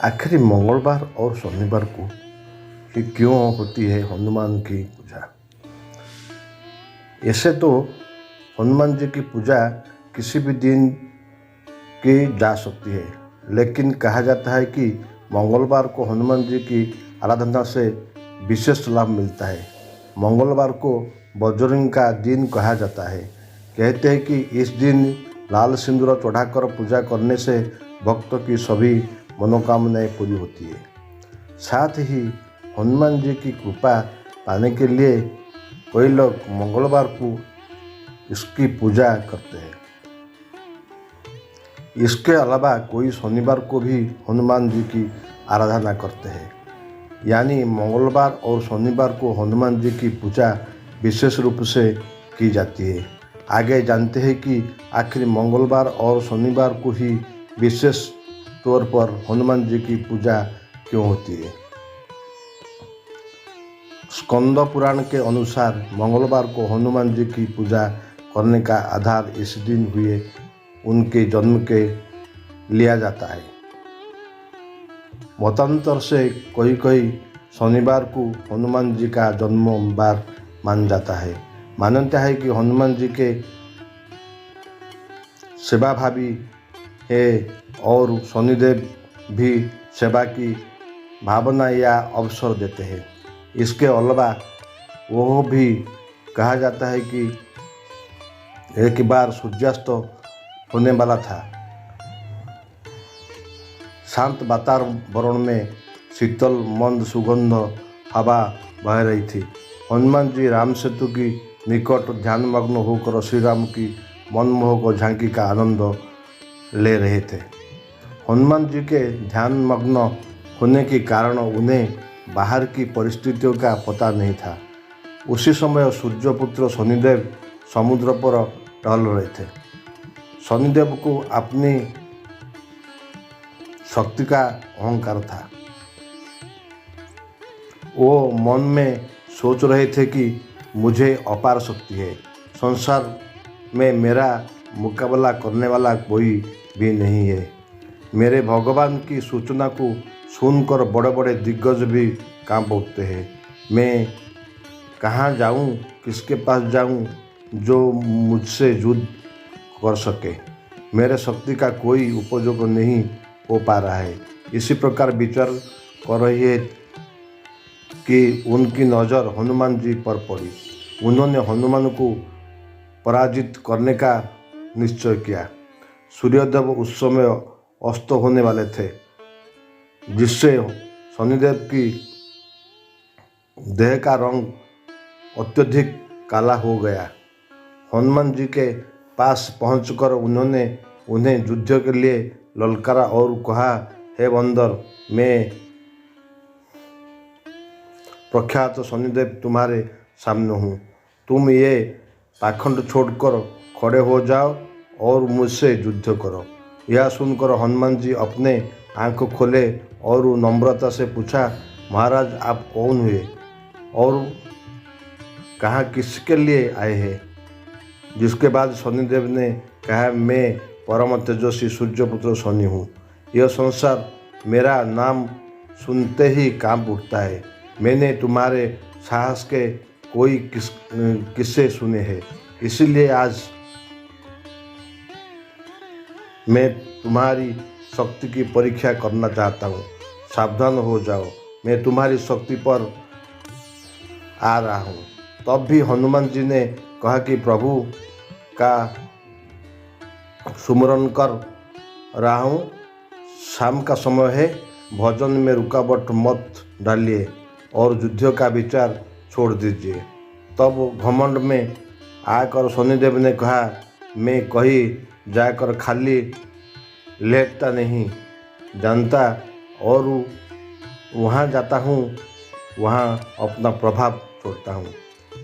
आखिर मंगलवार और शनिवार को ये क्यों होती है हनुमान की पूजा। ऐसे तो हनुमान जी की पूजा किसी भी दिन की जा सकती है, लेकिन कहा जाता है कि मंगलवार को हनुमान जी की आराधना से विशेष लाभ मिलता है। मंगलवार को बजरंग का दिन कहा जाता है। कहते हैं कि इस दिन लाल सिंदूर चढ़ाकर पूजा करने से भक्त की सभी मनोकामनाएं पूरी होती है। साथ ही हनुमान जी की कृपा पाने के लिए कई लोग मंगलवार को इसकी पूजा करते हैं। इसके अलावा कोई शनिवार को भी हनुमान जी की आराधना करते हैं। यानी मंगलवार और शनिवार को हनुमान जी की पूजा विशेष रूप से की जाती है। आगे जानते हैं कि आखिर मंगलवार और शनिवार को ही विशेष तौर पर हनुमान जी की पूजा क्यों होती है। स्कंद पुराण के अनुसार मंगलवार को हनुमान जी की पूजा करने का आधार इस दिन हुए उनके जन्म के लिया जाता है। मतांतर से कोई शनिवार को हनुमान जी का जन्मवार मान जाता है। मान्यता है कि हनुमान जी के सेवाभावी है और शनिदेव भी सेवा की भावना या अवसर देते हैं। इसके अलावा वह भी कहा जाता है कि एक बार सूर्यास्त होने वाला था। शांत वातावरण में शीतल मंद सुगंध हवा बह रही थी। हनुमान जी राम सेतु की निकट ध्यानमग्न होकर श्री राम की मनमोहक झांकी का आनंद ले रहे थे। हनुमान जी के ध्यानमग्न होने के कारण उन्हें बाहर की परिस्थितियों का पता नहीं था। उसी समय सूर्यपुत्र शनिदेव समुद्र पर टहल रहे थे। शनिदेव को अपनी शक्ति का अहंकार था। वो मन में सोच रहे थे कि मुझे अपार शक्ति है, संसार में मेरा मुकाबला करने वाला कोई भी नहीं है। मेरे भगवान की सूचना को सुनकर बड़े बड़े दिग्गज भी कांप उठते हैं। मैं कहाँ जाऊँ, किसके पास जाऊँ जो मुझसे युद्ध कर सके। मेरे शक्ति का कोई उपयोग नहीं हो पा रहा है। इसी प्रकार विचार कर रही है कि उनकी नज़र हनुमान जी पर पड़ी। उन्होंने हनुमान को पराजित करने का निश्चय किया। सूर्यदेव उस समय अस्त होने वाले थे, जिससे शनिदेव की देह का रंग अत्यधिक काला हो गया। हनुमान जी के पास पहुंचकर उन्होंने उन्हें युद्ध के लिए ललकारा और कहा, हे बंदर, मैं प्रख्यात शनिदेव तुम्हारे सामने हूँ। तुम ये पाखंड छोड़कर खड़े हो जाओ और मुझसे युद्ध करो। यह सुनकर हनुमान जी अपने आंख खोले और नम्रता से पूछा, महाराज आप कौन हुए और कहाँ किसके लिए आए हैं। जिसके बाद शनिदेव ने कहा, मैं परम तेजस्वी सूर्यपुत्र शनि हूँ। यह संसार मेरा नाम सुनते ही कांप उठता है। मैंने तुम्हारे साहस के कोई किस्से सुने हैं, इसीलिए आज मैं तुम्हारी शक्ति की परीक्षा करना चाहता हूँ। सावधान हो जाओ, मैं तुम्हारी शक्ति पर आ रहा हूँ। तब भी हनुमान जी ने कहा कि प्रभु का सुमरन कर रहा हूँ, शाम का समय है, भजन में रुकावट मत डालिए और युद्ध का विचार छोड़ दीजिए। तब घमंड में आकर शनिदेव ने कहा, मैं कहीं जाकर खाली लेटता नहीं जानता और वहाँ जाता हूँ, वहाँ अपना प्रभाव छोड़ता हूँ।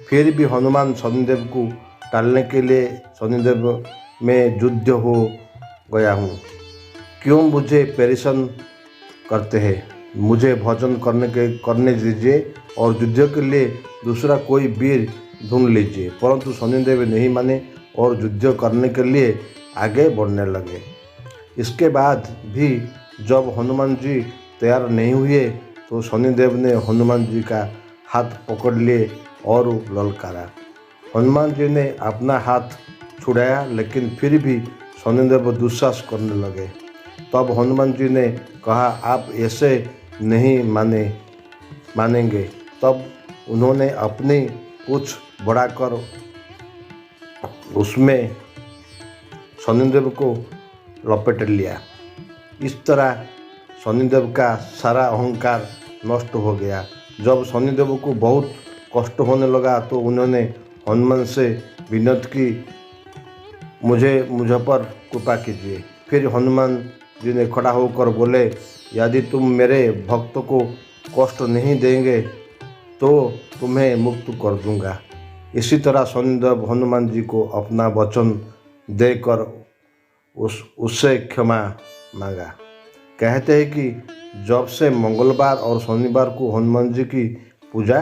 फिर भी हनुमान शनिदेव को टालने के लिए शनिदेव में युद्ध हो गया हूँ। क्यों मुझे परेशान करते हैं। मुझे भोजन करने दीजिए और युद्ध के लिए दूसरा कोई वीर ढूंढ लीजिए। परंतु शनिदेव नहीं माने और युद्ध करने के लिए आगे बढ़ने लगे। इसके बाद भी जब हनुमान जी तैयार नहीं हुए तो शनिदेव ने हनुमान जी का हाथ पकड़ लिए और ललकारा। हनुमान जी ने अपना हाथ छुड़ाया, लेकिन फिर भी शनिदेव दुस्साहस करने लगे। तब हनुमान जी ने कहा, आप ऐसे नहीं मानेंगे। तब उन्होंने अपनी पूंछ बढ़ाकर उसमें शनिदेव को लपेट लिया। इस तरह शनिदेव का सारा अहंकार नष्ट हो गया। जब शनिदेव को बहुत कष्ट होने लगा तो उन्होंने हनुमान से विनती की, मुझ पर कृपा कीजिए। फिर हनुमान जी ने खड़ा होकर बोले, यदि तुम मेरे भक्त को कष्ट नहीं देंगे तो तुम्हें मुक्त कर दूंगा। इसी तरह शनिदेव हनुमान जी को अपना वचन देकर उससे क्षमा मांगा। कहते हैं कि जब से मंगलवार और शनिवार को हनुमान जी की पूजा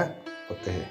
होते हैं।